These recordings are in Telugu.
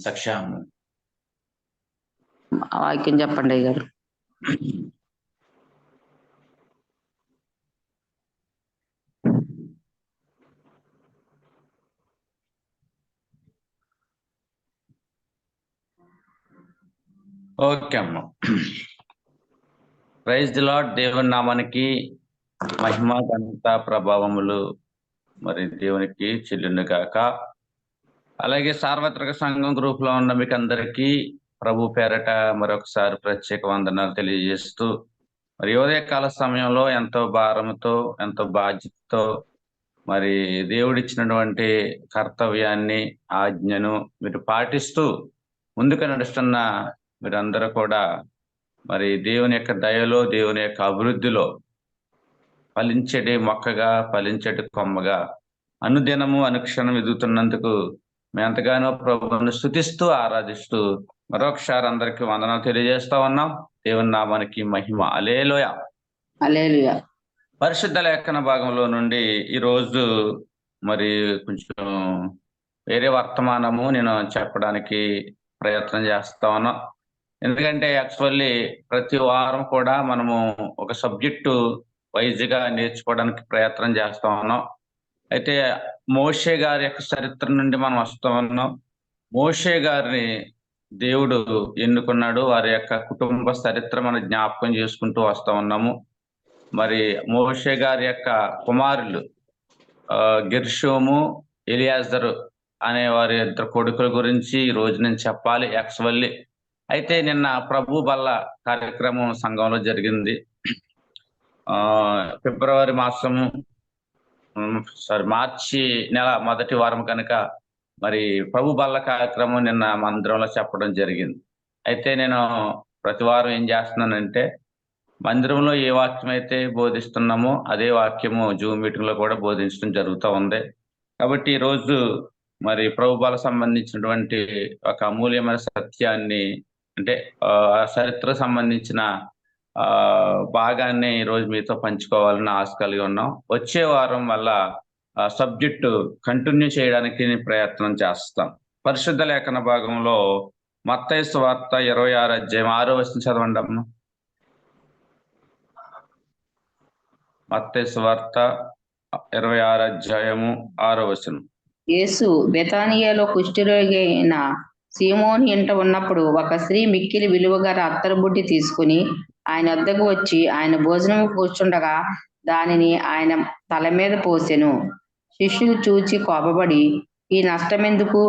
సాక్ష్యం. వాక్యం చెప్పండి అయ్య గారు. ఓకే అమ్మ. Praise the lord. దేవుని నామానికి మహిమ ఘనత ప్రభావములు మరి దేవునికి చెల్లును గాక. అలాగే సార్వత్రిక సంఘం గ్రూప్ లో ఉన్న మీకు అందరికీ ప్రభు పేరట మరొకసారి ప్రత్యేక వందనాలు తెలియజేస్తూ, మరి ఉదయకాల సమయంలో ఎంతో భారంతో ఎంతో బాధ్యతతో మరి దేవుడిచ్చినటువంటి కర్తవ్యాన్ని ఆజ్ఞను మీరు పాటిస్తూ ముందుకు నడుస్తున్న మీరందరూ కూడా మరి దేవుని యొక్క దయలో, దేవుని యొక్క అభివృద్ధిలో ఫలించటి మొక్కగా, ఫలించటి కొమ్మగా అనుదినము అనుక్షణం ఎదుగుతున్నందుకు మేము ఎంతగానో ప్రభువును స్తుతిస్తూ ఆరాధిస్తూ మరొకసారి అందరికీ వందనాలు తెలియజేస్తా ఉన్నాం. దేవుని నామానికి మహిమ. హల్లెలూయా. హల్లెలూయా. పరిశుద్ధ లేఖన భాగంలో నుండి ఈరోజు మరి కొంచెం వేరే వర్తమానము నేను చెప్పడానికి ప్రయత్నం చేస్తా ఉన్నాం. ఎందుకంటే యాక్చువల్లీ ప్రతి వారం కూడా మనము ఒక సబ్జెక్టు వైజ్గా నేర్చుకోవడానికి ప్రయత్నం చేస్తా ఉన్నాం. అయితే మోషే గారి యొక్క చరిత్ర నుండి మనం వస్తూ ఉన్నాం. మోషే గారిని దేవుడు ఎన్నుకున్నాడు. వారి యొక్క కుటుంబ చరిత్ర మనం జ్ఞాపకం చేసుకుంటూ వస్తూ ఉన్నాము. మరి మోషే గారి యొక్క కుమారులు గెర్షోము, ఎలియాజరు అనే వారి ఇద్దరు కొడుకుల గురించి ఈ రోజు నేను చెప్పాలి యాక్చువల్లీ. అయితే నిన్న ప్రభు బల్ల కార్యక్రమం సంఘంలో జరిగింది. ఫిబ్రవరి మాసము మార్చి నెల మొదటి వారం కనుక మరి ప్రభు బల్ల కార్యక్రమం నిన్న మందిరంలో చెప్పడం జరిగింది. అయితే నేను ప్రతి వారం ఏం చేస్తున్నానంటే మందిరంలో ఏ వాక్యం అయితే బోధిస్తున్నామో అదే వాక్యము జూమ్ మీటింగ్ లో కూడా బోధించడం జరుగుతూ ఉంది. కాబట్టి ఈరోజు మరి ప్రభు బల సంబంధించినటువంటి ఒక అమూల్యమైన సత్యాన్ని, అంటే ఆ చరిత్ర సంబంధించిన భాగాన్ని ఈరోజు మీతో పంచుకోవాలని ఆశ కలిగి ఉన్నాం. వచ్చే వారం వల్ల సబ్జెక్టు కంటిన్యూ చేయడానికి ప్రయత్నం చేస్తాం. పరిశుద్ధ లేఖన భాగంలో మత్తయి సువార్త 26 అధ్యాయం 6వ వచనం చదవండి అమ్మ. మత్తయి సువార్త 26 అధ్యాయము 6వ వచనం. యేసు బెతానియాలో కుష్ఠరోగి అయిన సీమోను ఇంట ఉన్నప్పుడు ఒక స్త్రీ మిక్కిలి విలువగల అత్తరు బుడ్డి తీసుకుని ఆయన వద్దకు వచ్చి ఆయన భోజనము కూర్చుండగా దానిని ఆయన తల మీద పోసెను. శిష్యులు చూచి కోపపడి, ఈ నష్టమెందుకు?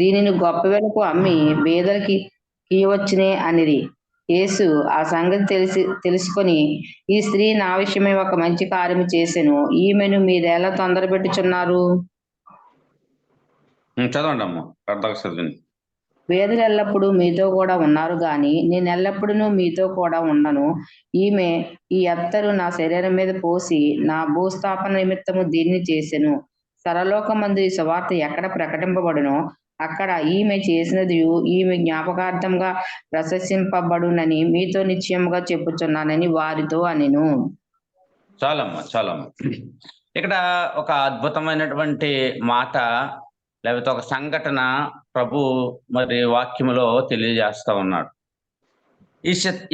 దీనిని గొప్ప వెలకు అమ్మి బీదలకి ఇయ్యవచ్చునే అనిరి. యేసు ఆ సంగతి తెలుసుకొని, ఈ స్త్రీ నా విషయమై ఒక మంచి కార్యము చేసెను, ఈమెను మీరెలా తొందర పెట్టుచున్నారు? చదవండి అమ్మ. వేదలు ఎల్లప్పుడూ మీతో కూడా ఉన్నారు గాని నేను ఎల్లప్పుడూ మీతో కూడా ఉండను. ఈమె ఈ అత్తరు నా శరీరం మీద పోసి నా భూస్థాపన నిమిత్తము దీన్ని చేసెను. సరలోకమందు ఈ సువార్త ఎక్కడ ప్రకటింపబడునో అక్కడ ఈమె చేసినది ఈమె జ్ఞాపకార్థంగా ప్రశంసింపబడునని మీతో నిశ్చయముగా చెప్పుచున్నానని వారితో అనెను. చాలమ్మ. ఇక్కడ ఒక అద్భుతమైనటువంటి మాట లేకపోతే ఒక సంఘటన ప్రభు మరి వాక్యములో తెలియజేస్తా ఉన్నాడు.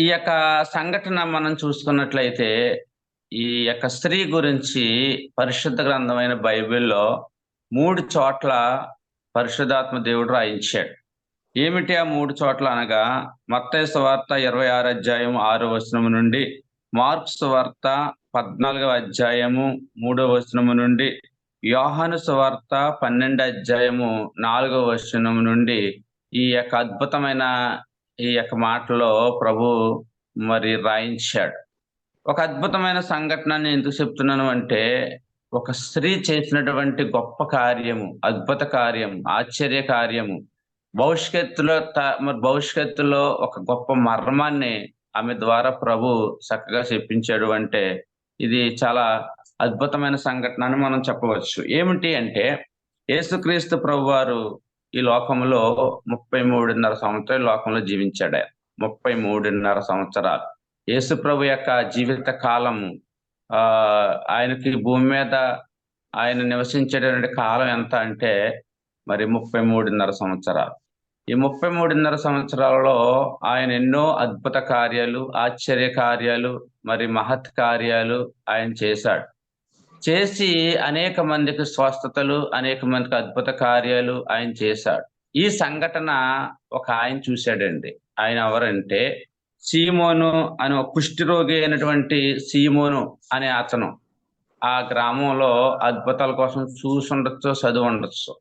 ఈ యొక్క సంఘటన మనం చూసుకున్నట్లయితే ఈ యొక్క స్త్రీ గురించి పరిశుద్ధ గ్రంథమైన బైబిల్లో 3 చోట్ల పరిశుద్ధాత్మ దేవుడు రాయించాడు. ఏమిటి ఆ 3 చోట్ల అనగా మత్తయి సువార్త 26 అధ్యాయం 6వ వచనము నుండి, మార్కు సువార్త 14వ అధ్యాయము 3వ వచనము నుండి, యోహాను సువార్త 12వ అధ్యాయము 4వ వచనం నుండి ఈ యొక్క అద్భుతమైన ఈ యొక్క మాటలో ప్రభు మరి రాయించాడు. ఒక అద్భుతమైన సంఘటనని ఎందుకు చెప్తున్నాను అంటే, ఒక స్త్రీ చేసినటువంటి గొప్ప కార్యము, అద్భుత కార్యము, ఆశ్చర్య కార్యము, భవిష్యత్తులో ఒక గొప్ప మర్మాన్ని ఆమె ద్వారా ప్రభు చక్కగా చెప్పించాడు. అంటే ఇది చాలా అద్భుతమైన సంఘటన అని మనం చెప్పవచ్చు. ఏమిటి అంటే, యేసుక్రీస్తు ప్రభు వారు ఈ లోకంలో 33.5 సంవత్సరాలు లోకంలో జీవించాడు. 33.5 సంవత్సరాలు యేసు ప్రభు యొక్క జీవిత కాలము, ఆయనకి భూమి మీద ఆయన నివసించేటువంటి కాలం ఎంత అంటే మరి 33.5 సంవత్సరాలు. ఈ 33.5 సంవత్సరాలలో ఆయన ఎన్నో అద్భుత కార్యాలు, ఆశ్చర్య కార్యాలు, మరి మహత్ కార్యాలు ఆయన చేశాడు. చేసి అనేక మందికి స్వస్థతలు, అనేక మందికి అద్భుత కార్యాలు ఆయన చేశాడు. ఈ సంఘటన ఒక ఆయన చూశాడండి. ఆయన ఎవరంటే సీమోను అని ఒక కుష్ఠరోగి అయినటువంటి సీమోను అనే అతను ఆ గ్రామంలో అద్భుతాల కోసం చూసుండొచ్చు, చదివి ఉండొచ్చు.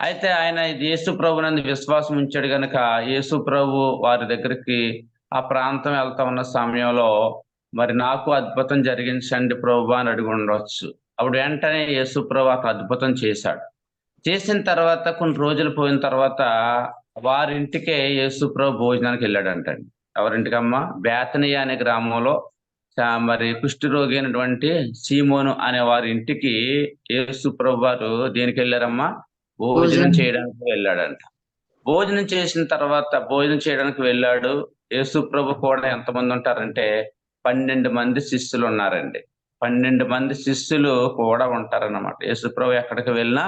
అయితే ఆయన యేసు ప్రభునందు విశ్వాసం ఉంచాడు గనుక యేసు ప్రభు వారి దగ్గరికి ఆ ప్రాంతం వెళ్తా ఉన్న సమయంలో మరి నాకు అద్భుతం జరిగించండి ప్రభు అని అడిగి ఉండవచ్చు. అప్పుడు వెంటనే యేసు ప్రభు ఒక అద్భుతం చేశాడు. చేసిన తర్వాత కొన్ని రోజులు పోయిన తర్వాత వారింటికే యేసు ప్రభు భోజనానికి వెళ్ళాడంటండి. ఎవరింటికమ్మా? బేతనియా అనే గ్రామంలో మరి కుష్ఠరోగి అయినటువంటి సీమోను అనే వారి ఇంటికి యేసు ప్రభు వారు దేనికి వెళ్ళారమ్మా? భోజనం చేయడానికి వెళ్ళాడంట. భోజనం చేసిన తర్వాత భోజనం చేయడానికి వెళ్ళాడు. యేసు ప్రభు కూడా ఎంతమంది ఉంటారంటే 12 మంది శిష్యులు ఉన్నారండి. 12 మంది శిష్యులు కూడా ఉంటారన్నమాట. యేసు ప్రభు ఎక్కడికి వెళ్ళినా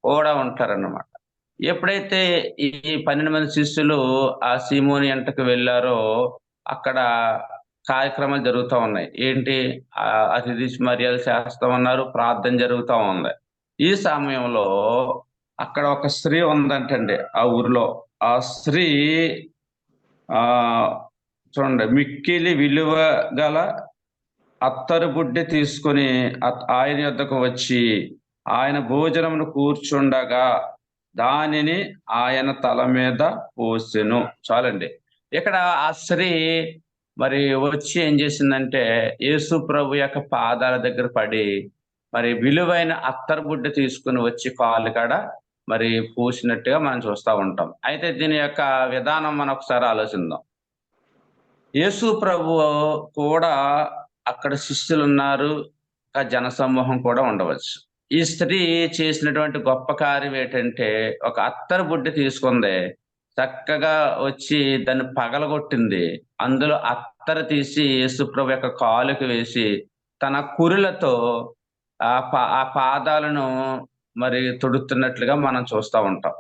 కూడా ఉంటారన్నమాట. ఎప్పుడైతే ఈ 12 మంది శిష్యులు ఆ సీమోని ఇంటికి వెళ్ళారో అక్కడ కార్యక్రమాలు జరుగుతూ ఉన్నాయి. ఏంటి? అతిథి మర్యాదలు చేస్తా ఉన్నారు, ప్రార్థన జరుగుతూ ఉంది. ఈ సమయంలో అక్కడ ఒక స్త్రీ ఉందంటండి ఆ ఊర్లో. ఆ స్త్రీ చూడండి, మిక్కిలి విలువ గల అత్తరు బుడ్డి తీసుకొని ఆయన యొద్దకు వచ్చి ఆయన భోజనమును కూర్చుండగా దానిని ఆయన తల మీద పోసెను. చాలండి. ఇక్కడ ఆ స్త్రీ మరి వచ్చి ఏం చేసిందంటే యేసు ప్రభు యొక్క పాదాల దగ్గర పడి మరి విలువైన అత్తరు బుడ్డి తీసుకుని వచ్చి కాళ్ళు కాడ మరి పూసినట్టుగా మనం చూస్తూ ఉంటాం. అయితే దీని యొక్క విధానం మనం ఒకసారి ఆలోచిద్దాం. యేసు ప్రభు కూడా అక్కడ శిష్యులు ఉన్నారు, జన సమూహం కూడా ఉండవచ్చు. ఈ స్త్రీ చేసినటువంటి గొప్ప కార్యం ఏంటంటే ఒక అత్తరు బుడ్డి తీసుకుంది, చక్కగా వచ్చి దాన్ని పగలగొట్టింది. అందులో అత్తరు తీసి యేసు ప్రభు యొక్క కాలుకి వేసి తన కురులతో ఆ పాదాలను మరి తొడుతున్నట్లుగా మనం చూస్తూ ఉంటాం.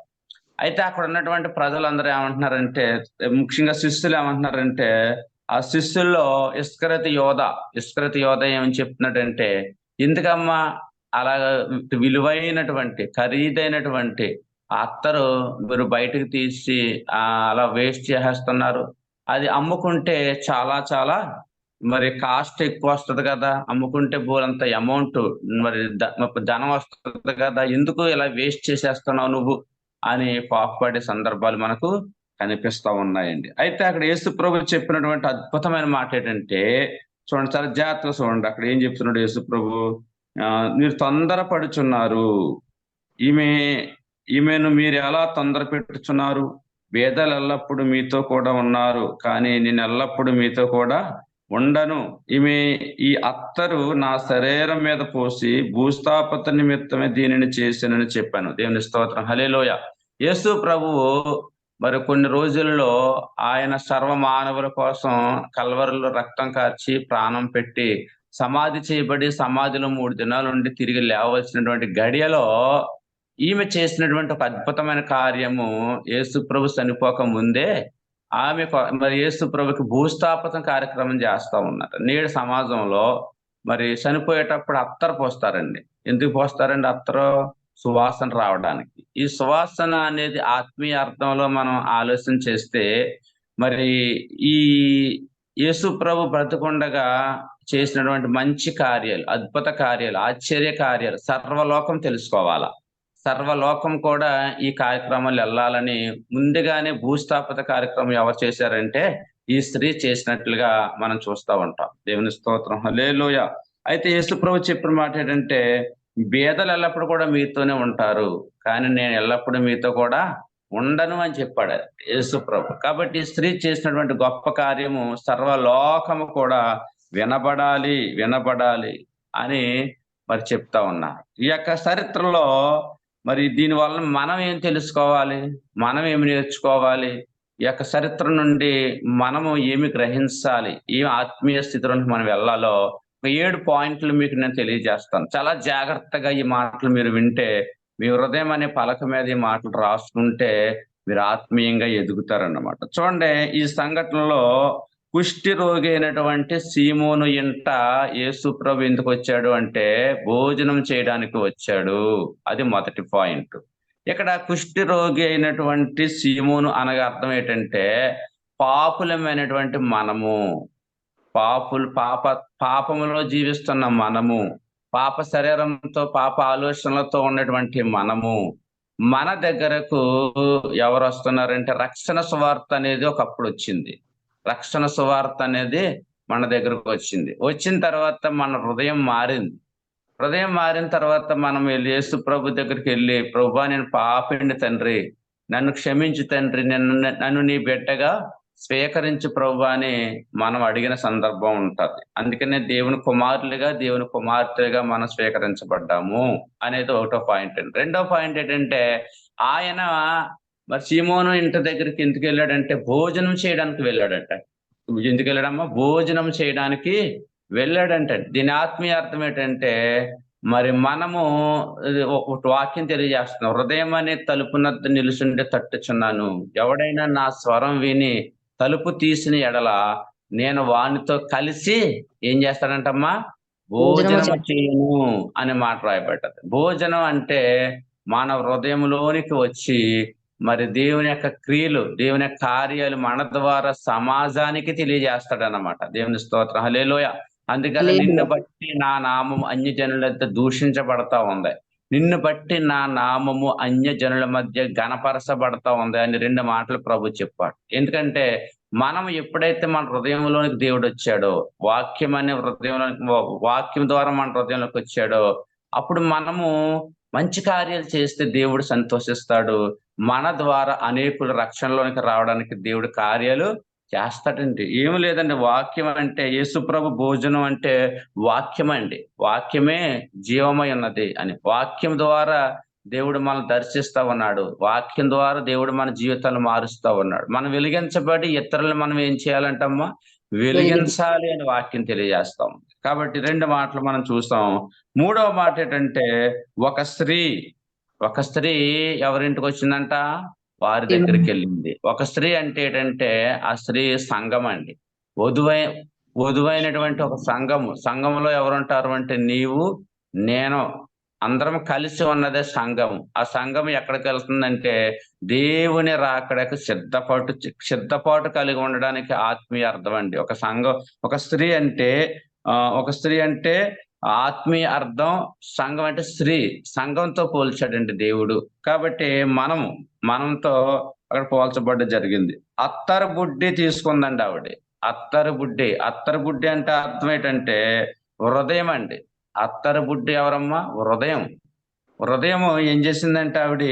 అయితే అక్కడ ఉన్నటువంటి ప్రజలందరూ ఏమంటున్నారంటే, ముఖ్యంగా శిష్యులు ఏమంటున్నారంటే, ఆ శిష్యుల్లో ఇస్కరియోతు యోధ ఏమని చెప్తున్నాడంటే, ఎందుకమ్మా అలా విలువైనటువంటి ఖరీదైనటువంటి అత్తరు మీరు బయటకు తీసి అలా వేస్ట్ చేసేస్తున్నారు? అది అమ్ముకుంటే చాలా చాలా మరి కాస్ట్ ఎక్కువ వస్తుంది కదా, అమ్ముకుంటే బోలంత అమౌంట్ మరి ధనం వస్తుంది కదా, ఎందుకు ఇలా వేస్ట్ చేసేస్తున్నావు నువ్వు అని పాకుపడే సందర్భాలు మనకు కనిపిస్తా ఉన్నాయండి. అయితే అక్కడ యేసు ప్రభు చెప్పినటువంటి అద్భుతమైన మాట ఏంటంటే, చూడండి, చాలా జాగ్రత్తగా చూడండి. అక్కడ ఏం చెప్తున్నాడు యేసు ప్రభు? మీరు తొందరపడుచున్నారు, ఈమెను మీరు ఎలా తొందర పెట్టుచున్నారు? వేదలు ఎల్లప్పుడు మీతో కూడా ఉన్నారు, కానీ నేను ఎల్లప్పుడు మీతో కూడా ఉండను. ఈ అత్తరు నా శరీరం మీద పోసి భూస్థాపత నిమిత్తమే దీనిని చేశానని చెప్పాను. దేవుని స్తోత్రం, హల్లెలూయా. యేసు ప్రభువు మరి కొన్ని రోజుల్లో ఆయన సర్వ మానవుల కోసం కల్వరిలో రక్తం కార్చి ప్రాణం పెట్టి సమాధి చేయబడి సమాధిలో 3 దినాలు ఉండి తిరిగి లేవలసినటువంటి గడియలో ఈమె చేసినటువంటి ఒక అద్భుతమైన కార్యము, యేసు ప్రభు చనిపోక ముందే ఆమె మరి యేసు ప్రభుకి భూస్థాపన కార్యక్రమం చేస్తా ఉన్నారు. నేడు సమాజంలో మరి చనిపోయేటప్పుడు అత్తరు పోస్తారండి. ఎందుకు పోస్తారండి అత్తరు? సువాసన రావడానికి. ఈ సువాసన అనేది ఆత్మీయ అర్థంలో మనం ఆలోచన చేస్తే మరి ఈ యేసు ప్రభు బ్రతికుండగా చేసినటువంటి మంచి కార్యాలు, అద్భుత కార్యాలు, ఆశ్చర్య కార్యాలు సర్వలోకం తెలుసుకోవాలా. సర్వలోకం కూడా ఈ కార్యక్రమాలు వెళ్ళాలని ముందుగానే భూస్థాపిత కార్యక్రమం ఎవరు చేశారంటే ఈ స్త్రీ చేసినట్లుగా మనం చూస్తూ ఉంటాం. దేవుని స్తోత్రం, హల్లెలూయా. అయితే యేసు ప్రభు చెప్పిన మాట ఏంటంటే, బేదలు ఎల్లప్పుడు కూడా మీతోనే ఉంటారు, కానీ నేను ఎల్లప్పుడూ మీతో కూడా ఉండను అని చెప్పాడు యేసు ప్రభు. కాబట్టి ఈ స్త్రీ చేసినటువంటి గొప్ప కార్యము సర్వలోకము కూడా వినబడాలి అని మరి చెప్తా ఉన్నారు. ఈ యొక్క చరిత్రలో మరి దీని వలన మనం ఏం తెలుసుకోవాలి, మనం ఏమి నేర్చుకోవాలి, ఈ యొక్క చరిత్ర నుండి మనము ఏమి గ్రహించాలి, ఏ ఆత్మీయ స్థితిలో మనం వెళ్ళాలో 7 పాయింట్లు మీకు నేను తెలియజేస్తాను. చాలా జాగ్రత్తగా ఈ మాటలు మీరు వింటే, మీ హృదయం అనే పలక మీద ఈ మాటలు రాసుకుంటే మీరు ఆత్మీయంగా ఎదుగుతారన్నమాట. చూడండి, ఈ సంఘటనలో కుష్టి రోగి అయినటువంటి సీమోను ఇంట యేసు ప్రభు ఎందుకు వచ్చాడు అంటే భోజనం చేయడానికి వచ్చాడు. అది మొదటి పాయింట్. ఇక్కడ కుష్టి రోగి అయినటువంటి సీమోను అనగా అర్థం ఏంటంటే పాపులమైనటువంటి మనము, పాపములో జీవిస్తున్న మనము, పాప శరీరంతో పాప ఆలోచనలతో ఉన్నటువంటి మనము, మన దగ్గరకు ఎవరు వస్తున్నారంటే రక్షణ సువార్త అనేది ఒకప్పుడు వచ్చింది. రక్షణ సువార్త అనేది మన దగ్గరకు వచ్చింది. వచ్చిన తర్వాత మన హృదయం మారింది. హృదయం మారిన తర్వాత మనం వెళ్ళి యేసు ప్రభు దగ్గరికి వెళ్ళి, ప్రభువా నేను పాపిని తండ్రి, నన్ను క్షమించు తండ్రి, నన్ను నీ బిడ్డగా స్వీకరించు ప్రభువా అని మనం అడిగిన సందర్భం ఉంటది. అందుకనే దేవుని కుమారులుగా, దేవుని కుమార్తెగా మనం స్వీకరించబడ్డాము అనేది ఒకటో పాయింట్ అండి. రెండో పాయింట్ ఏంటంటే ఆయన మరి సీమోను ఇంటి దగ్గరికి ఎందుకు వెళ్ళాడంటే భోజనం చేయడానికి వెళ్ళాడంట. ఎందుకు వెళ్ళాడమ్మా? భోజనం చేయడానికి వెళ్ళాడంట. దీని ఆత్మీయ అర్థం ఏంటంటే మరి మనము ఒక వాక్యం తెలియజేస్తున్నాం, హృదయం అనే తలుపునద్ద నిలుచుంటే తట్టుచున్నాను, ఎవడైనా నా స్వరం విని తలుపు తీసిన ఎడల నేను వానితో కలిసి ఏం చేస్తాడంటమ్మా? భోజనం చేయను అనే మాట రాయబడ్డది. భోజనం అంటే మన హృదయంలోనికి వచ్చి మరి దేవుని యొక్క క్రియలు, దేవుని యొక్క కార్యాలు మన ద్వారా సమాజానికి తెలియజేస్తాడన్నమాట. దేవుని స్తోత్రం, హల్లెలూయా. అందుకని నిన్ను బట్టి నా నామం అన్యజనులతో దూషించబడతా ఉంది, నిన్ను బట్టి నా నామము అన్యజనుల మధ్య గణపరచబడతా ఉంది అని 2 మాటలు ప్రభు చెప్పాడు. ఎందుకంటే మనం ఎప్పుడైతే మన హృదయంలోనికి దేవుడు వచ్చాడో, వాక్యం అనే వాక్యం ద్వారా మన హృదయంలోకి వచ్చాడో, అప్పుడు మనము మంచి కార్యాలు చేస్తే దేవుడు సంతోషిస్తాడు. మన ద్వారా అనేకులు రక్షణలోనికి రావడానికి దేవుడు కార్యాలు చేస్తాడండి. ఏమి లేదండి, వాక్యం అంటే యేసు ప్రభు భోజనం అంటే వాక్యం అండి. వాక్యమే జీవమై ఉన్నది అని, వాక్యం ద్వారా దేవుడు మనం దర్శిస్తా ఉన్నాడు, వాక్యం ద్వారా దేవుడు మన జీవితాలు మారుస్తా ఉన్నాడు. మనం వెలిగించబడి ఇతరులను మనం ఏం చేయాలంటమ్మా? వెలిగించాలి అని వాక్యం తెలియజేస్తాం. కాబట్టి 2 మాటలు మనం చూస్తాం. మూడవ మాట ఏంటంటే ఒక స్త్రీ ఎవరింటికి వచ్చిందంట? వారి దగ్గరికి వెళ్ళింది. ఒక స్త్రీ అంటే ఏంటంటే ఆ స్త్రీ సంఘం అండి. వధువైనటువంటి ఒక సంఘంలో ఎవరుంటారు అంటే నీవు, నేను, అందరం కలిసి ఉన్నదే సంఘం. ఆ సంఘం ఎక్కడికి వెళ్తుందంటే దేవుని రాకడకు సిద్ధపాటు కలిగి ఉండడానికి ఆత్మీయ అర్థం అండి. ఒక స్త్రీ అంటే ఆత్మీయ అర్థం. సంఘం అంటే సంఘంతో పోల్చాడండి దేవుడు. కాబట్టి మనంతో అక్కడ పోల్చబడ్డ జరిగింది. అత్తరు బుడ్డి తీసుకుందండి ఆవిడ. అత్తరు బుడ్డి అంటే అర్థం ఏంటంటే హృదయం అండి. అత్తరు బుడ్డి ఎవరమ్మా? హృదయం ఏం చేసిందంటే ఆవిడ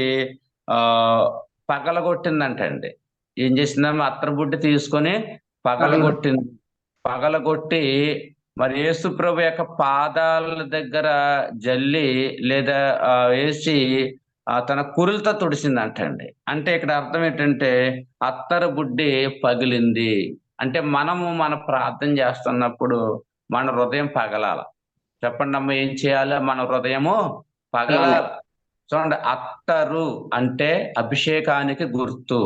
పగలగొట్టిందంట అండి. ఏం చేసిందమ్మా? అత్తరు బుడ్డి తీసుకొని పగలగొట్టి మరి యేసు ప్రభు యొక్క పాదాల దగ్గర జల్లి లేదా వేసి తన కురులతో తుడిసిందంటండి. అంటే ఇక్కడ అర్థం ఏంటంటే అత్తరు బుడ్డి పగిలింది అంటే మన ప్రార్థన చేస్తున్నప్పుడు మన హృదయం పగలాల. చెప్పండి అమ్మ, ఏం చేయాలి? మన హృదయము పగలాల. చూడండి, అత్తరు అంటే అభిషేకానికి గుర్తు,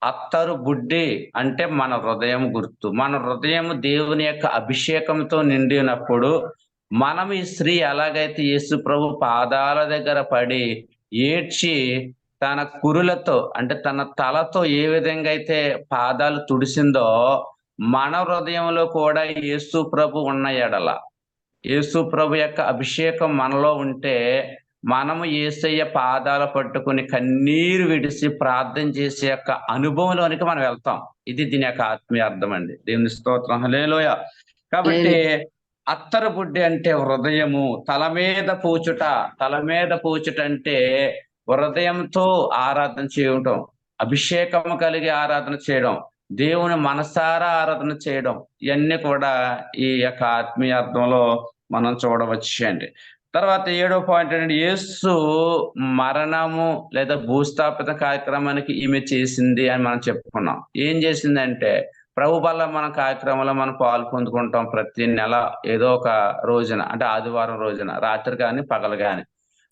అత్తరు బుడ్డి అంటే మన హృదయం గుర్తు. మన హృదయం దేవుని యొక్క అభిషేకంతో నిండినప్పుడు మనం ఈ స్త్రీ ఎలాగైతే యేసు ప్రభు పాదాల దగ్గర పడి ఏడ్చి తన కురులతో అంటే తన తలతో ఏ విధంగా అయితే పాదాలు తుడిసిందో, మన హృదయంలో కూడా యేసు ప్రభు ఉన్న ఎడల, యేసు ప్రభు యొక్క అభిషేకం మనలో ఉంటే మనము యేసయ్య పాదాలు పట్టుకుని కన్నీరు విడిసి ప్రార్థన చేసే యొక్క అనుభవంలోనికి మనం వెళ్తాం. ఇది దీని యొక్క ఆత్మీయ అర్థం అండి. దేవుని స్తోత్రం, హల్లెలూయా. కాబట్టి అత్తరు బుడ్డి అంటే హృదయము. తల మీద పూచుట అంటే హృదయంతో ఆరాధన చేయటం, అభిషేకము కలిగి ఆరాధన చేయడం, దేవుని మనసారా ఆరాధన చేయడం, ఇవన్నీ కూడా ఈ యొక్క ఆత్మీయ అర్థంలో మనం చూడవచ్చు అండి. తర్వాత 7వ పాయింట్ ఏంటంటే యేసు మరణము లేదా భూస్థాపిత కార్యక్రమానికి ఈమె చేసింది అని మనం చెప్పుకున్నాం. ఏం చేసిందంటే ప్రభు వల్ల మన కార్యక్రమంలో మనం పాలు పొందుకుంటాం ప్రతి నెల ఏదో ఒక రోజున, అంటే ఆదివారం రోజున రాత్రి కానీ పగలు కానీ.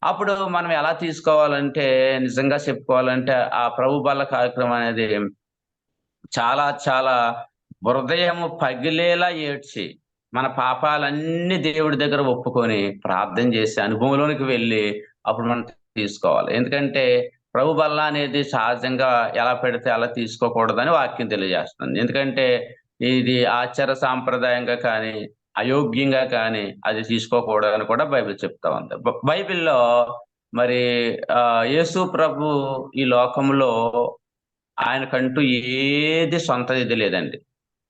అప్పుడు మనం ఎలా తీసుకోవాలంటే, నిజంగా చెప్పుకోవాలంటే ఆ ప్రభు బల్ల కార్యక్రమం అనేది చాలా చాలా హృదయము పగిలేలా ఏడ్చి, మన పాపాలన్నీ దేవుడి దగ్గర ఒప్పుకొని, ప్రార్థన చేసి, అనుభవంలోనికి వెళ్ళి, అప్పుడు మనం తీసుకోవాలి. ఎందుకంటే, ప్రభు బల్ల అనేది సహజంగా ఎలా పెడితే అలా తీసుకోకూడదని వాక్యం తెలియజేస్తుంది. ఎందుకంటే, ఇది ఆచార సాంప్రదాయంగా కానీ, అయోగ్యంగా కానీ అది తీసుకోకూడదని కూడా బైబిల్ చెప్తా ఉంది. బైబిల్‌లో మరి యేసు ప్రభు ఈ లోకంలో ఆయనకంటూ ఏది సొంతది లేదండి.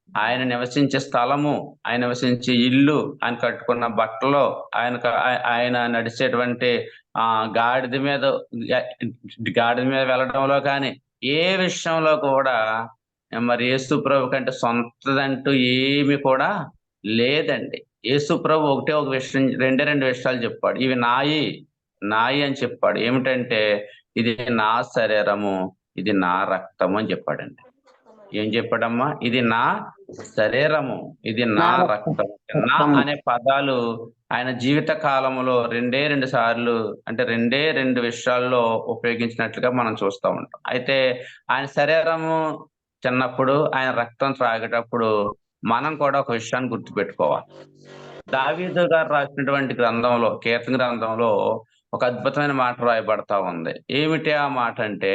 ఆయన నివసించే స్థలము, ఆయన నివసించే ఇల్లు, ఆయన కట్టుకున్న బట్టలు, ఆయన నడిచేటువంటి గాడిద మీద గ గాడిద మీద వెళ్ళడంలో కానీ, ఏ విషయంలో కూడా మరి యేసు ప్రభు కంటే సొంతదంటూ ఏమి కూడా లేదండి. యేసు ప్రభు ఒకటే ఒక విషయం, రెండే 2 విషయాలు చెప్పాడు. ఇవి నాయి, నాయి అని చెప్పాడు. ఏమిటంటే, ఇది నా శరీరము, ఇది నా రక్తము అని చెప్పాడండి. ఏం చెప్పాడమ్మా? ఇది నా శరీరము, ఇది నా నా రక్తం. నా రక్తము. అనే పదాలు ఆయన జీవిత కాలంలో 2 సార్లు, అంటే 2 విషయాల్లో ఉపయోగించినట్లుగా మనం చూస్తా ఉంటాం. అయితే ఆయన శరీరము తిన్నప్పుడు, ఆయన రక్తం త్రాగేటప్పుడు మనం కూడా ఒక విషయాన్ని గుర్తుపెట్టుకోవాలి. దావీదు గారు రాసినటువంటి గ్రంథంలో, కీర్తన గ్రంథంలో ఒక అద్భుతమైన మాట రాయబడతా ఉంది. ఏమిటి ఆ మాట అంటే,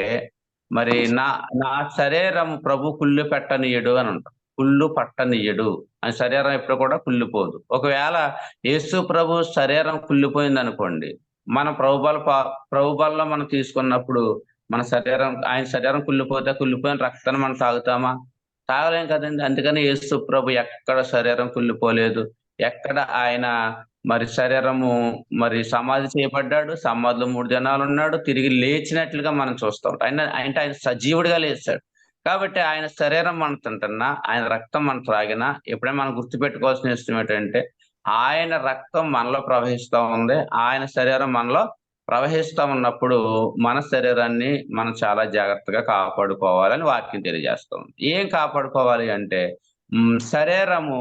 మరి నా నా శరీరము ప్రభు కుళ్ళు పెట్టనీయడు అని ఉంటుంది. కుళ్ళు పట్టనీయడు. ఆయన శరీరం ఎప్పుడు కూడా కుళ్ళిపోదు. ఒకవేళ యేసు ప్రభు శరీరం కుళ్ళిపోయిందనుకోండి, మన ప్రభు బలలో మనం తీసుకున్నప్పుడు మన శరీరం, ఆయన శరీరం కుళ్ళిపోతే కుళ్ళిపోయిన రక్తాన్ని మనం తాగుతామా? తాగలేం కదండీ. అందుకని యేసు ప్రభు ఎక్కడ శరీరం కుళ్ళిపోలేదు. ఎక్కడ ఆయన మరి శరీరము మరి సమాధి చేయబడ్డాడు. సమాధిలో 3 దినాలున్నాడు. తిరిగి లేచినట్లుగా మనం చూస్తా ఉంటాం. ఆయన సజీవుడిగా లేచాడు. కాబట్టి ఆయన శరీరం మనం తింటున్నా, ఆయన రక్తం మనం త్రాగినా, ఎప్పుడైనా మనం గుర్తుపెట్టుకోవాల్సిన విషయం ఏంటంటే, ఆయన రక్తం మనలో ప్రవహిస్తా ఉంది. ఆయన శరీరం మనలో ప్రవహిస్తా ఉన్నప్పుడు, మన శరీరాన్ని మనం చాలా జాగ్రత్తగా కాపాడుకోవాలని వాక్యం తెలియజేస్తుంది. ఏం కాపాడుకోవాలి అంటే, శరీరము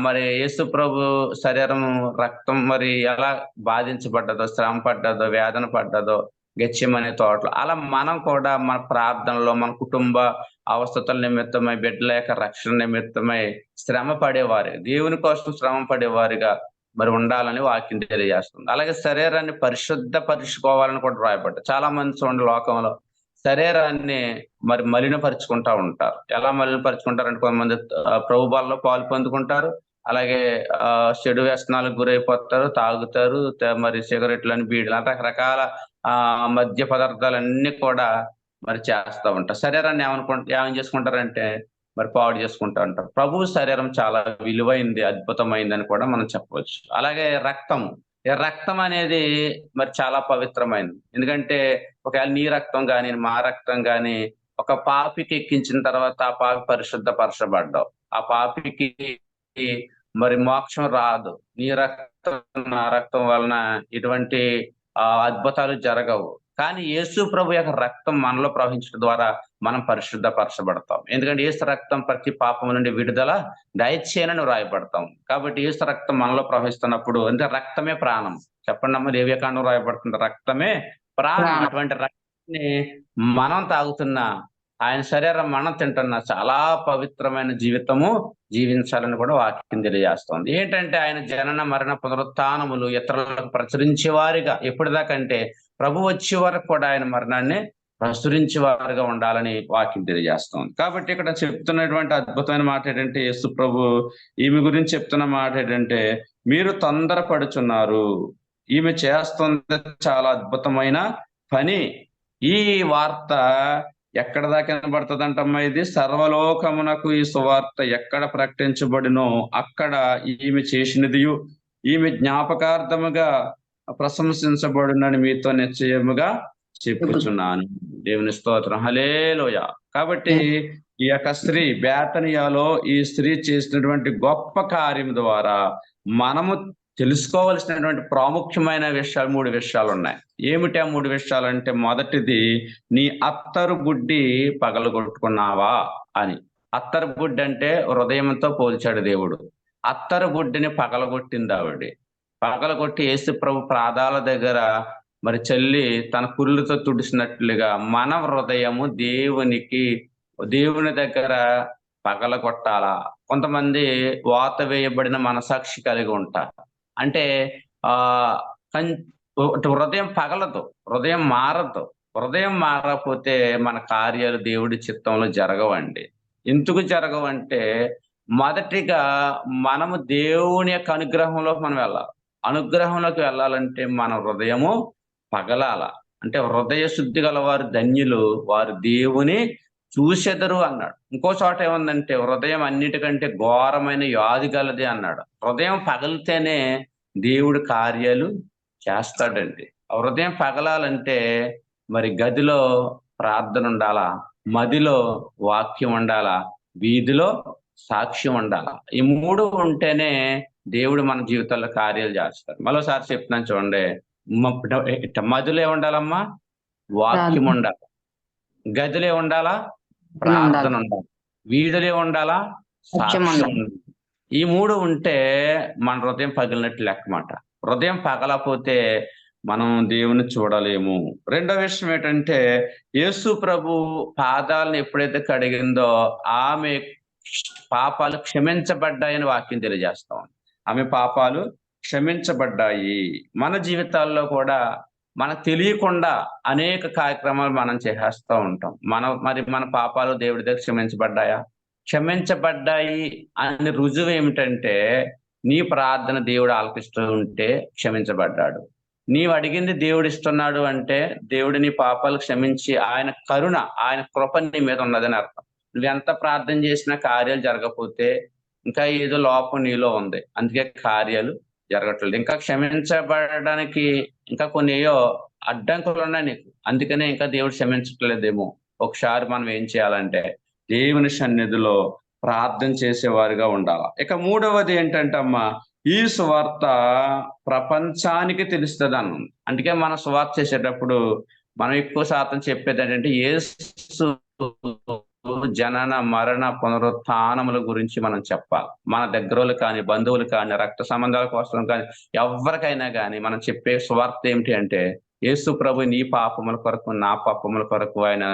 మరి యేసు ప్రభు శరీరము, రక్తం మరి ఎలా బాధించబడ్డదో, శ్రమ పడ్డదో, వేదన పడ్డదో గెత్సేమనే తోటలో, అలా మనం కూడా మన ప్రార్థనలో, మన కుటుంబ అవస్థతల నిమిత్తమై, బిడ్డల యొక్క రక్షణ నిమిత్తమై శ్రమ పడేవారు, దేవుని కోసం శ్రమ పడేవారుగా మరి ఉండాలని వాక్యం తెలియజేస్తుంది. అలాగే శరీరాన్ని పరిశుద్ధపరుచుకోవాలని కూడా రాయబడ్డది. చాలా మంది చూడండి లోకంలో శరీరాన్ని మరి మలినపరుచుకుంటా ఉంటారు. ఎలా మలినపరుచుకుంటారంటే, కొంతమంది ప్రభు బలలో పాలు పొందుకుంటారు. అలాగే చెడు వ్యసనాలకు గురైపోతారు, తాగుతారు, మరి సిగరెట్లని, బీడీలు, రకరకాల మద్య పదార్థాలన్నీ కూడా మరి చేస్తా ఉంటారు. శరీరాన్ని ఏమని చేసుకుంటారంటే మరి పాడు చేసుకుంటా ఉంటారు. ప్రభువు శరీరం చాలా విలువైంది, అద్భుతమైందని కూడా మనం చెప్పవచ్చు. అలాగే రక్తము. ఈ రక్తం అనేది మరి చాలా పవిత్రమైనది. ఎందుకంటే ఒకవేళ నీ రక్తం గాని, మా రక్తం గాని ఒక పాపికి ఎక్కించిన తర్వాత, ఆ పాపి పరిశుద్ధపరచబడ్డావు. ఆ పాపికి మరి మోక్షం రాదు. నీ రక్తం, నా రక్తం వలన ఇటువంటి అద్భుతాలు జరగవు. కానీ యేసు ప్రభు యొక్క రక్తం మనలో ప్రవహించడం ద్వారా మనం పరిశుద్ధపరచబడతాం. ఎందుకంటే యేసు రక్తం ప్రతి పాపం నుండి విడుదల దయచేయనని రాయబడతాం. కాబట్టి యేసు రక్తం మనలో ప్రవహిస్తున్నప్పుడు, అంటే రక్తమే ప్రాణం. చెప్పండి అమ్మ, లేవ్యకాండం రాయబడుతుంది, రక్తమే ప్రాణం. అటువంటి రక్తాన్ని మనం తాగుతున్నా, ఆయన శరీరం మనం తింటున్నా చాలా పవిత్రమైన జీవితము జీవించాలని కూడా వాక్యం తెలియజేస్తుంది. ఏంటంటే ఆయన జనన, మరణ, పునరుత్థానములు ఇతరులకు ప్రచురించే వారిగా, ఎప్పటిదాకంటే ప్రభు వచ్చే వరకు కూడా ఆయన మరణాన్ని ప్రచురించే వారుగా ఉండాలని వాక్యం తెలియజేస్తుంది. కాబట్టి ఇక్కడ చెప్తున్నటువంటి అద్భుతమైన మాట ఏంటంటే, యేసు ప్రభు ఈమె గురించి చెప్తున్న మాట ఏంటంటే, మీరు తొందరపడుచున్నారు, ఈమె చేస్తుంది చాలా అద్భుతమైన పని. ఈ వార్త ఎక్కడ దాకా వినబడుతుందంటమ్మా? ఇది సర్వలోకమునకు ఈ సువార్త ఎక్కడ ప్రకటించబడినో అక్కడ ఈమె చేసినదియు, ఈమె జ్ఞాపకార్థముగా ప్రశంసించబడునని మీతో నిశ్చయముగా చెప్పుచున్నాను. దేవుని స్తోత్రం, హల్లెలూయా. కాబట్టి ఈ యొక్క స్త్రీ బేతనియాలో ఈ స్త్రీ చేసినటువంటి గొప్ప కార్యం ద్వారా మనము తెలుసుకోవలసినటువంటి ప్రాముఖ్యమైన విషయాలు 3 విషయాలు ఉన్నాయి. ఏమిటి ఆ 3 విషయాలు అంటే, మొదటిది, నీ అత్తరు బుడ్డి పగలగొట్టుకున్నావా అని. అత్తరు బుడ్డి అంటే హృదయంతో పోల్చాడు దేవుడు. అత్తరు బుడ్డిని పగలగొట్టింది ఆవిడ. పగలగొట్టి యేసు ప్రభు పాదాల దగ్గర మరి చల్లి తన కుళ్ళుతో తుడిసినట్లుగా మన హృదయము దేవుని దగ్గర పగలగొట్టాలా. కొంతమంది వాత వేయబడిన మనసాక్షి కలిగి ఉంటారు. అంటే ఆ హృదయం పగలదు, హృదయం మారదు. హృదయం మారకపోతే మన కార్యాలు దేవుడి చిత్తంలో జరగవండి. ఎందుకు జరగవంటే మొదటిగా మనము దేవుని యొక్క అనుగ్రహంలోకి మనం వెళ్ళాలి. అనుగ్రహంలోకి వెళ్ళాలంటే మన హృదయము పగలాల. అంటే హృదయ శుద్ధి గల వారు ధన్యులు, వారు దేవుని చూసెదరు అన్నాడు. ఇంకో చోట ఏముందంటే హృదయం అన్నిటికంటే ఘోరమైన వ్యాధి గలది అన్నాడు. హృదయం పగిలితేనే దేవుడు కార్యాలు చేస్తాడండి. హృదయం పగలాలంటే మరి గదిలో ప్రార్థన ఉండాలా, మదిలో వాక్యం ఉండాలా, వీధిలో సాక్ష్యం ఉండాలా. ఈ 3 ఉంటేనే దేవుడు మన జీవితాల్లో కార్యాలు చేస్తాడు. మరోసారి చెప్తున్నాను చూడండి. మదిలో ఏముండాలమ్మా? వాక్యం ఉండాలి. గదిలో ఉండాలా? ప్రార్థన ఉండాలి. వీధిలో ఉండాలా? సాక్ష్యం ఉండాలి. ఈ 3 ఉంటే మన హృదయం పగిలినట్టు లెక్కమాట. హృదయం పగలపోతే మనం దేవుని చూడలేము. రెండో విషయం ఏంటంటే యేసు ప్రభు పాదాలను ఎప్పుడైతే కడిగిందో ఆమె పాపాలు క్షమించబడ్డాయని వాక్యం తెలియజేస్తాం. ఆమె పాపాలు క్షమించబడ్డాయి. మన జీవితాల్లో కూడా మనకు తెలియకుండా అనేక కార్యక్రమాలు మనం చేసేస్తూ ఉంటాం. మన పాపాలు దేవుడి దగ్గర క్షమించబడ్డాయా? క్షమించబడ్డాయి అని రుజువు ఏమిటంటే నీ ప్రార్థన దేవుడు ఆలకిస్తూ ఉంటే క్షమించబడ్డాడు. నీవు అడిగింది దేవుడు ఇస్తున్నాడు అంటే దేవుడు నీ పాపాలు క్షమించి ఆయన కరుణ, ఆయన కృప నీ మీద ఉన్నదని అర్థం. నువ్వెంత ప్రార్థన చేసినా కార్యాలు జరగకపోతే ఇంకా ఏదో లోపం నీలో ఉంది, అందుకే కార్యాలు జరగట్లేదు. ఇంకా క్షమించబడడానికి ఇంకా కొన్ని అడ్డంకులు ఉన్నాయి నీకు, అందుకనే ఇంకా దేవుడు క్షమించట్లేదేమో. ఒకసారి మనం ఏం చేయాలంటే దేవుని సన్నిధిలో ప్రార్థన చేసేవారుగా ఉండాలి. ఇక 3వది ఏంటంటే అమ్మా, ఈ సువార్త ప్రపంచానికి తెలుస్తుంది అన్న. అందుకే మనం సువార్త చేసేటప్పుడు మనం ఎక్కువ శాతం చెప్పేది ఏంటంటే యేసు జనన మరణ పునరుత్థానముల గురించి మనం చెప్పాలి. మన దగ్గరోళ్ళు కానీ, బంధువులు కానీ, రక్త సంబంధాల కోసం కానీ, ఎవరికైనా కానీ మనం చెప్పే సువార్త ఏమిటి అంటే యేసు ప్రభు నీ పాపముల కొరకు, నా పాపముల కొరకు ఆయన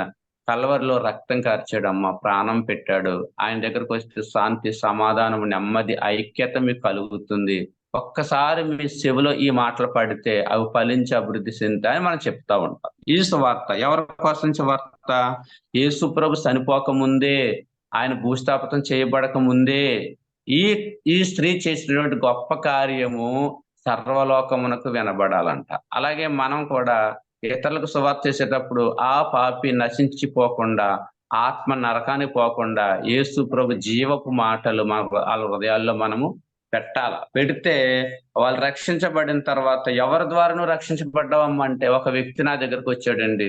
కల్వరిలో రక్తం కార్చాడమ్మా, ప్రాణం పెట్టాడు. ఆయన దగ్గరకు వస్తే శాంతి, సమాధానం, నెమ్మది, ఐక్యత మీకు కలుగుతుంది. ఒక్కసారి మీ చెవిలో ఈ మాటలు పడితే అవి ఫలించి అభివృద్ధి చెందుతాయని మనం చెప్తా ఉంటాం. ఈ సువార్త ఎవరి కోసం సువార్త? యేసు ప్రభు చనిపోక ముందే, ఆయన భూస్థాపితం చేయబడక ముందే ఈ స్త్రీ చేసినటువంటి గొప్ప కార్యము సర్వలోకమునకు వినబడాలంట. అలాగే మనం కూడా ఇతరులకు సువార్త చేసేటప్పుడు ఆ పాపి నశించిపోకుండా, ఆత్మ నరకానికి పోకుండా యేసు ప్రభు జీవపు మాటలు వాళ్ళ హృదయాల్లో మనము పెట్టాల. పెడితే వాళ్ళు రక్షించబడిన తర్వాత ఎవరి ద్వారా నువ్వు రక్షించబడ్డావమ్మా అంటే ఒక వ్యక్తి నా దగ్గరకు వచ్చాడండి.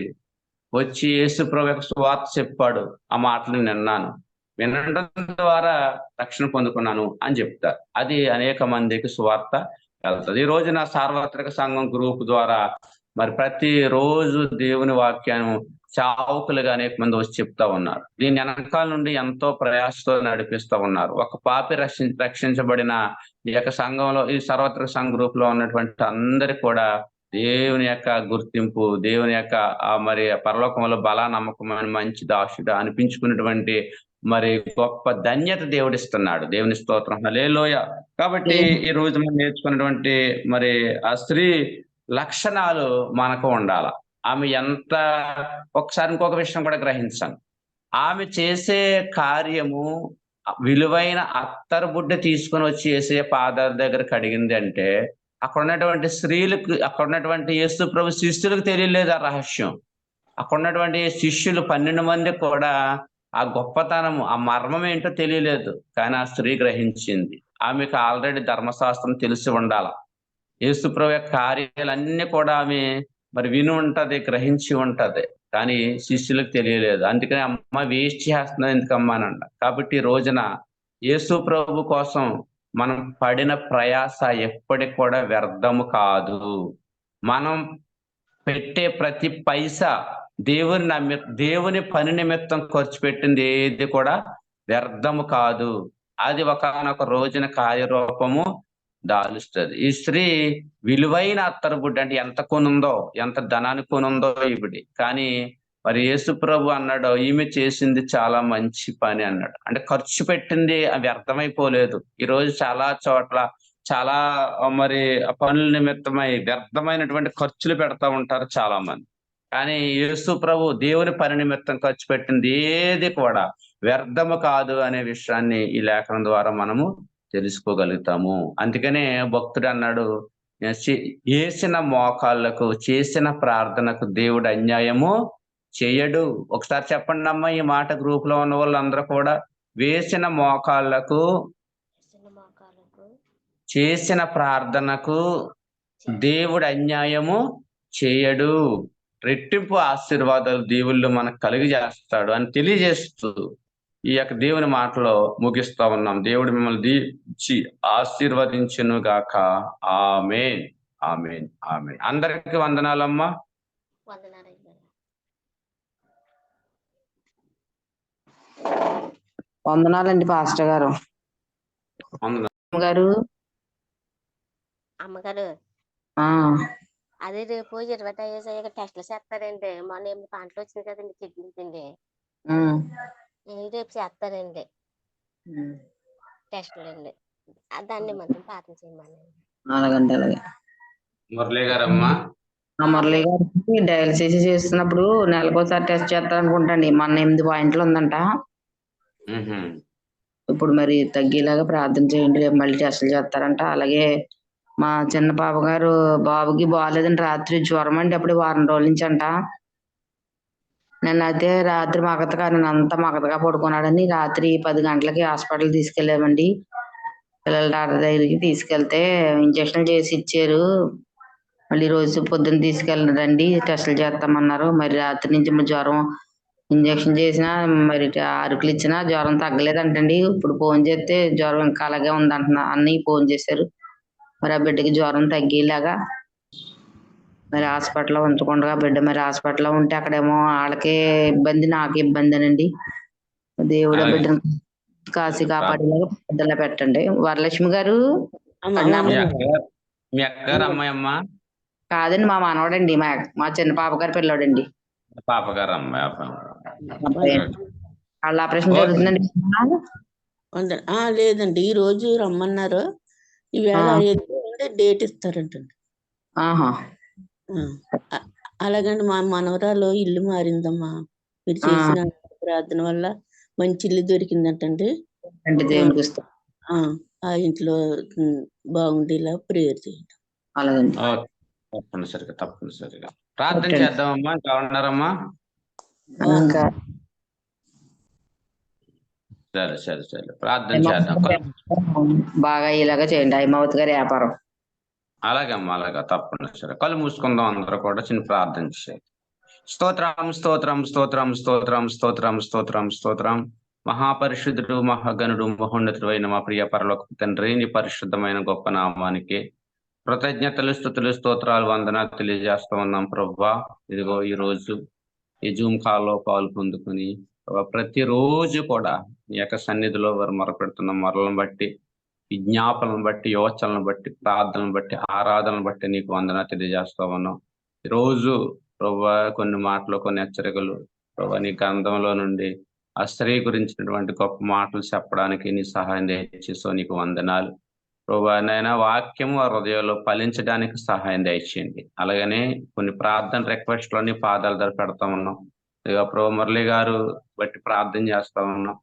వచ్చి యేసు ప్రభు యొక్క సువార్త చెప్పాడు, ఆ మాటలు వినడం ద్వారా రక్షణ పొందుకున్నాను అని చెప్తారు. అది అనేక మందికి సువార్త వెళ్తుంది. ఈ రోజు నా సార్వత్రిక సంఘం గ్రూప్ ద్వారా మరి ప్రతి రోజు దేవుని వాక్యాన్ని చావుకులుగా అనేక మంది వచ్చి చెప్తా ఉన్నారు. దీని వెనకాల నుండి ఎంతో ప్రయాసతో నడిపిస్తూ ఉన్నారు. ఒక పాపి రక్షించబడిన ఈ యొక్క సంఘంలో, ఈ సార్వత్రిక సంఘ గ్రూప్ లో ఉన్నటువంటి అందరికి కూడా దేవుని యొక్క గుర్తింపు, దేవుని యొక్క మరి పరలోకంలో బలా నమ్మకమైన మంచి దాసుడు అనిపించుకున్నటువంటి మరి గొప్ప ధన్యత దేవుడిస్తున్నాడు. దేవుని స్తోత్రం, హల్లెలూయా. కాబట్టి ఈ రోజు మనం నేర్చుకున్నటువంటి మరి ఆ స్త్రీ లక్షణాలు మనకు ఉండాల. ఆమె ఎంత, ఒకసారి ఇంకొక విషయం కూడా గ్రహించాను. ఆమె చేసే కార్యము విలువైన అత్తరు బుడ్డ తీసుకొని వచ్చి యేసయ్య పాదాల దగ్గర కడిగింది అంటే అక్కడ ఉన్నటువంటి స్త్రీలకు, అక్కడ ఉన్నటువంటి యేసు ప్రభు శిష్యులకు తెలియలేదు ఆ రహస్యం. అక్కడ ఉన్నటువంటి శిష్యులు 12 మంది కూడా ఆ గొప్పతనము, ఆ మర్మం ఏంటో తెలియలేదు. కానీ ఆ స్త్రీ గ్రహించింది. ఆమెకు ఆల్రెడీ ధర్మశాస్త్రం తెలిసి ఉండాల. యేసు ప్రభు యొక్క కార్యాలన్నీ కూడా ఆమె మరి విని ఉంటది, గ్రహించి ఉంటది. కానీ శిష్యులకు తెలియలేదు. అందుకని అమ్మ వేస్ట్ చేస్తున్నది ఎందుకమ్మా అని అంట. కాబట్టి ఈ రోజున యేసు ప్రభు కోసం మనం పడిన ప్రయాస ఎప్పటికి కూడా వ్యర్థము కాదు. మనం పెట్టే ప్రతి పైసా దేవుని పని నిమిత్తం ఖర్చు పెట్టింది ఏది కూడా వ్యర్థము కాదు. అది ఒకనొక రోజున కార్యరూపము దాలుస్తుంది. ఈ స్త్రీ విలువైన అత్తరుబుడ్డి, అంటే ఎంత కొనుందో, ఎంత ధనాన్ని కొనుందో ఈవిడి. కానీ మరి యేసు ప్రభు అన్నాడు, ఈమె చేసింది చాలా మంచి పని అన్నాడు. అంటే ఖర్చు పెట్టింది వ్యర్థమైపోలేదు. ఈ రోజు చాలా చోట్ల చాలా మరి పనుల నిమిత్తమై వ్యర్థమైనటువంటి ఖర్చులు పెడతా ఉంటారు చాలా మంది. కానీ యేసు ప్రభు దేవుని పని నిమిత్తం ఖర్చు పెట్టింది ఏది కూడా వ్యర్థము కాదు అనే విషయాన్ని ఈ లేఖనం ద్వారా మనము తెలుసుకోగలుగుతాము. అందుకనే భక్తుడు అన్నాడు, చేసిన మోకాళ్ళకు చేసిన ప్రార్థనకు దేవుడు అన్యాయము చేయడు. ఒకసారి చెప్పండి అమ్మా ఈ మాట, గ్రూప్ లో ఉన్న వాళ్ళందరూ కూడా. వేసిన మోకాళ్ళకు చేసిన ప్రార్థనకు దేవుడు అన్యాయము చేయడు. రెట్టింపు ఆశీర్వాదాలు దేవుళ్ళు మనకు కలిగజేస్తాడు అని తెలియజేస్తూ ఈ యొక్క దేవుని మాటలో ముగిస్తా ఉన్నాం. దేవుడు మిమ్మల్ని దీవించి ఆశీర్వదించును గాక. ఆమేన్, ఆమేన్, ఆమేన్. అందరికి వందనాలమ్మా. వందనాలండి పాస్టర్ గారు. గారు అమ్మగారు, ఆ అదే రేపు 25 టెస్ట్లు చేస్తారండి. మొన్న 8 పాయింట్లు వచ్చింది కదండి కిడ్నీకి. రేపు చేస్తారండి టెస్టులు అండి. దాన్ని మాత్రం పాటించేయమని. అలాగండి, అలాగే. మురళి గారమ్మా, మురళి గారికి డయాలసిస్ చేస్తున్నప్పుడు నెలకోసారి టెస్ట్ చేస్తారనుకుంటండి. మొన్న 8 పాయింట్లు ఉందంట. ఇప్పుడు మరి తగ్గేలాగా ప్రార్థన చేయండి. రేపు మళ్ళీ టెస్టులు చేస్తారంట. అలాగే మా చిన్న పాప గారు బాబుకి బాగాలేదండి. రాత్రి జ్వరం అండి. అప్పుడు 1 వారం రోజుల నుంచి అంట. అయితే రాత్రి మగతగా అంతా మగతగా పడుకున్నాడని రాత్రి 10 గంటలకి హాస్పిటల్ తీసుకెళ్ళామండి. పిల్లల డాక్టర్ దగ్గరికి తీసుకెళ్తే ఇంజక్షన్ చేసి ఇచ్చారు. మళ్ళీ రోజు పొద్దున్న తీసుకెళ్ళరండి, టెస్టులు చేస్తామన్నారు. మరి రాత్రి నుంచి జ్వరం, ఇంజక్షన్ చేసినా మరి అరుకులు ఇచ్చినా జ్వరం తగ్గలేదంటండి. ఇప్పుడు ఫోన్ చేస్తే జ్వరం ఇంకా అలాగే ఉందంటున్నా. అన్నయ్య ఫోన్ చేశారు. మరి ఆ బిడ్డకి జ్వరం తగ్గేలాగా మరి హాస్పిటల్లో ఉంచకుండా బిడ్డ మరి హాస్పిటల్లో ఉంటే అక్కడేమో వాళ్ళకే ఇబ్బంది, నాకు ఇబ్బంది అనండి. దేవుడు బిడ్డను కాసి కాపాడేలాగా బిడ్డలా పెట్టండి. వరలక్ష్మి గారు మీ అక్కగారు అమ్మాయి అమ్మా? కాదండి, మా మనవడండి. మా చిన్న పాప గారు పిల్లవాడండి. పాప గారు అమ్మాయి. వాళ్ళ ఆపరేషన్ జరుగుతుందండి. లేదండి, ఈ రోజు రమ్మన్నారు. ఈవేళ డేట్ ఇస్తారంటండి. అలాగండి, మా మనవరాలు ఇల్లు మారిందమ్మా. మీరు చేసిన ప్రార్థన వల్ల మంచి ఇల్లు దొరికిందంటండి. ఆ ఇంట్లో బాగుండేలా ప్రేయర్ చేయండి. అలాగండి, తప్పనిసరిగా తప్పనిసరిగా ప్రార్థన చేద్దామమ్మా. ఇంకా ఉన్నారమ్మా? సరే సరే సరే, ప్రార్థన చేద్దాం. బాగా ఇలాగా చేయండి. హైమావతి గారి వ్యాపారం. అలాగే అమ్మా, అలాగా తప్పనిసరి. కళ్ళు మూసుకుందాం అందరూ కూడా, చిన్న ప్రార్థన చేయండి. స్తోత్రం స్తోత్రం స్తోత్రం స్తోత్రం స్తోత్రం స్తోత్రం స్తోత్రం. మహాపరిశుద్ధుడు, మహాగణుడు, మహోన్నతుడు అయిన మా ప్రియ పరలోక తండ్రి, నీ పరిశుద్ధమైన గొప్ప నామానికి కృతజ్ఞతలు, స్తుతులు, స్తోత్రాలు, వందనాలు తెలియజేస్తా ఉన్నాం ప్రభువా. ఇదిగో ఈ రోజు ఈ జూమ్ కాల్లో పాలు పొందుకుని ప్రతిరోజు కూడా నీ యొక్క సన్నిధిలో వారు మొరపెడుతున్న మొరలను బట్టి, విజ్ఞాపనలను బట్టి, యోచనలను బట్టి, ప్రార్థనను బట్టి, ఆరాధనను బట్టి నీకు వందన తెలియజేస్తా ఉన్నాం. ఈరోజు ప్రభువా కొన్ని మాటలు, కొన్ని హెచ్చరికలు ప్రభువా నీ గ్రంథంలో నుండి ఆ స్త్రీ గురించినటువంటి గొప్ప మాటలు చెప్పడానికి నీ సహాయం దయచేసో నీకు వందనాలు ప్రభువా. నైనా వాక్యము ఆ హృదయంలో ఫలించడానికి సహాయం దయచేయండి. అలాగనే కొన్ని ప్రార్థన రిక్వెస్ట్లన్నీ పాదాల దగ్గర పెడతా ఉన్నాం. ఇక ప్రభు మురళి గారు బట్టి ప్రార్థన చేస్తా ఉన్నాం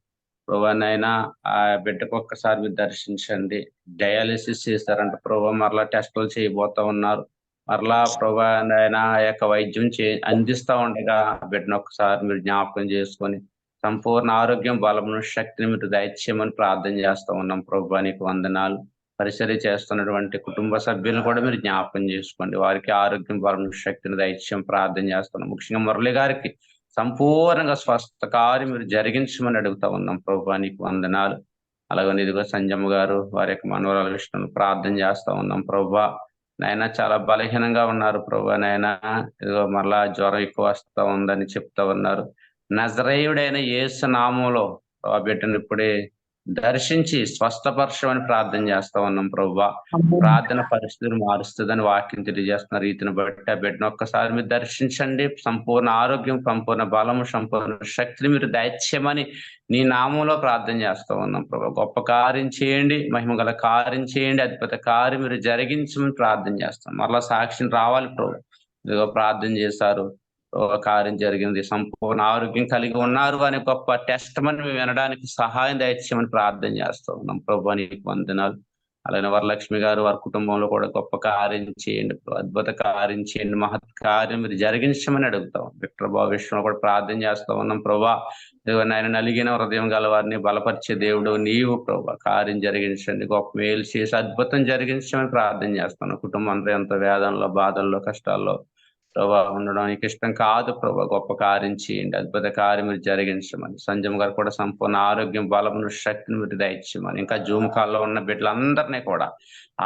ప్రభా. నైనా ఆ బిడ్డకు ఒక్కసారి మీరు దర్శించండి. డయాలిసిస్ చేస్తారంట ప్రభా, మరలా టెస్టులు చేయబోతా ఉన్నారు. మరలా ప్రభా నైనా ఆ యొక్క వైద్యం అందిస్తా ఉండగా బిడ్డను ఒక్కసారి మీరు జ్ఞాపకం చేసుకొని సంపూర్ణ ఆరోగ్యం, బలమును, శక్తిని మీరు దయచేయమని ప్రార్థన చేస్తా ఉన్నాం ప్రభా. నీకు వందనాలు. పరిచర్య చేస్తున్నటువంటి కుటుంబ సభ్యులను కూడా మీరు జ్ఞాపకం చేసుకోండి. వారికి ఆరోగ్యం, బలమును, శక్తిని దయచేయం ప్రార్థన చేస్తున్నాం. ముఖ్యంగా మురళి గారికి సంపూర్ణంగా స్వస్థకారి మీరు జరిగించమని అడుగుతా ఉన్నాం ప్రభా. నీకు వందనాలు. అలాగని ఇదిగో సంజమ్మ గారు వారి యొక్క మనవరాల విషయంలో ప్రార్థన చేస్తా ఉన్నాం ప్రభా. నాయన చాలా బలహీనంగా ఉన్నారు ప్రభా. నాయన ఇదిగో మరలా జ్వరం ఎక్కువ వస్తా ఉందని చెప్తా ఉన్నారు. నజరేయుడైన యేసు నామంలో ఆ బిడ్డను ఇప్పుడే దర్శించి స్వస్థపరచమని ప్రార్థన చేస్తా ఉన్నాం ప్రభువా. ప్రార్థన పరిస్థితులు మారుస్తుందని వాక్యం తెలియజేస్తున్న రీతిని బట్టి ఆ బిడ్డను ఒక్కసారి మీరు దర్శించండి. సంపూర్ణ ఆరోగ్యం, సంపూర్ణ బలము, సంపూర్ణ శక్తిని మీరు దయచేయమని నీ నామంలో ప్రార్థన చేస్తా ఉన్నాం ప్రభు. గొప్ప కార్యం చేయండి, మహిమ గల కార్యం చేయండి, అద్భుత కార్యం మీరు జరిగించమని ప్రార్థన చేస్తాం. మరలా సాక్షిని రావాలి ప్రభు. ఇదిగో ప్రార్థన చేశారు, కార్యం జరిగింది, సంపూర్ణ ఆరోగ్యం కలిగి ఉన్నారు అనే గొప్ప టెస్ట్ మనం వినడానికి సహాయం దయచేయమని ప్రార్థన చేస్తూ ఉన్నాం ప్రభు. నీకు వందనాలు. అలానే వరలక్ష్మి గారు వారి కుటుంబంలో కూడా గొప్ప కార్యం చేయండి, అద్భుత కార్యం చేయండి, మహత్ కార్యం మీరు జరిగించమని అడుగుతాం. విక్టర్ బాబు విషయంలో కూడా ప్రార్థన చేస్తూ ఉన్నాం ప్రభా. ఆయన నలిగిన హృదయం గల వారిని బలపరిచే దేవుడు నీవు ప్రభా. కార్యం జరిగించండి, గొప్ప మేలు చేసి అద్భుతం జరిగించమని ప్రార్థన చేస్తున్నాం. కుటుంబం అంతా ఎంతో వేదనలో, బాధల్లో, కష్టాల్లో ప్రభా ఉండడానికి ఇష్టం కాదు ప్రభా. గొప్ప కార్యం చేయండి, అద్భుత కార్యం మీరు జరిగించమని. సంజయ్ గారు కూడా సంపూర్ణ ఆరోగ్యం, బలమును, శక్తిని మీరు దయచేయమని. ఇంకా జూమ్ కాల్లో ఉన్న బిడ్డలందరినీ కూడా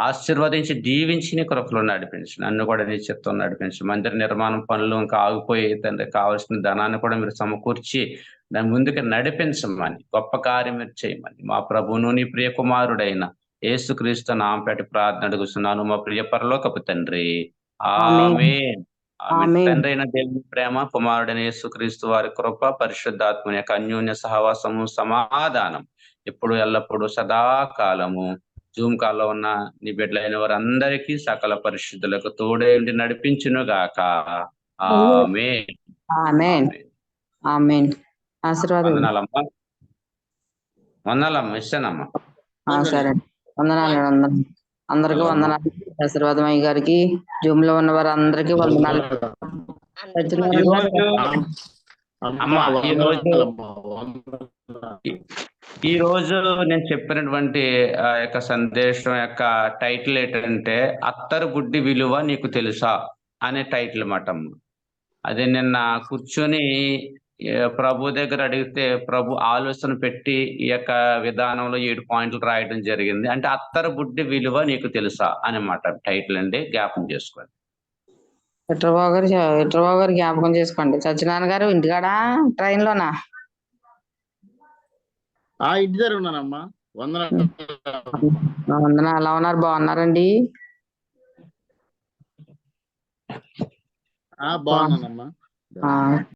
ఆశీర్వదించి దీవించి నీ కృపలో నడిపించి, నన్ను కూడా నీ చిత్తం నడిపించి, మందిర నిర్మాణం పనులు ఇంకా ఆగిపోయి తండ్రి కావాల్సిన ధనాన్ని కూడా మీరు సమకూర్చి దాని ముందుకు నడిపించమని, గొప్ప కార్యం మీరు చేయమని మా ప్రభువును నీ ప్రియ కుమారుడైన యేసుక్రీస్తు నామపేట ప్రార్థన అడుగుతున్నాను మా ప్రియ పరలోకపు తండ్రి. ఆమేన్. తండ్రి అయిన దేవుని ప్రేమ, కుమారుడైన యేసుక్రీస్తు వారి కృప, పరిశుద్ధాత్మని యొక్క అన్యోన్య సహవాసము, సమాధానం ఇప్పుడు ఎల్లప్పుడూ సదాకాలము జూమ్ కాల్లో ఉన్న నీ బిడ్డలైన వారందరికీ సకల పరిశుద్ధులకు తోడే ఉండి నడిపించును గాక. ఆమేన్. ఆమేన్. ఆమేన్. ఆశీర్వాదం. వందనాలమ్మా. వందనాలమ్మా. ఇస్తానమ్మా. సరే, వందనాలు. అందరికీ వందనాలు. ఆశీర్వాదం అయ్య గారికి, జూమ్ లో ఉన్న వారందరికీ వందనాలు. ఈ రోజు నేను చెప్పినటువంటి ఆ యొక్క సందేశం యొక్క టైటిల్ ఏంటంటే అత్తరు బుడ్డి విలువ నీకు తెలుసా అనే టైటిల్ మాట. అదే నిన్న కూర్చొని ప్రభు దగ్గర అడిగితే ప్రభు ఆలోచన పెట్టి ఈ యొక్క విధానంలో 7 పాయింట్లు రాయడం జరిగింది. అంటే అత్తరు బుడ్డి విలువ నీకు తెలుసా అన్నమాట టైటిల్ అండి. జ్ఞాపకం చేసుకోండి. విట్రబాబు గారు జ్ఞాపకం చేసుకోండి. సత్యనారాయణ గారు ఇంటికాడా, ట్రైన్ లోనా? ఇంటి దగ్గర ఉన్నానమ్మా. వందన. ఎలా ఉన్నారు? బాగున్నారండి? బాగున్నానమ్మా.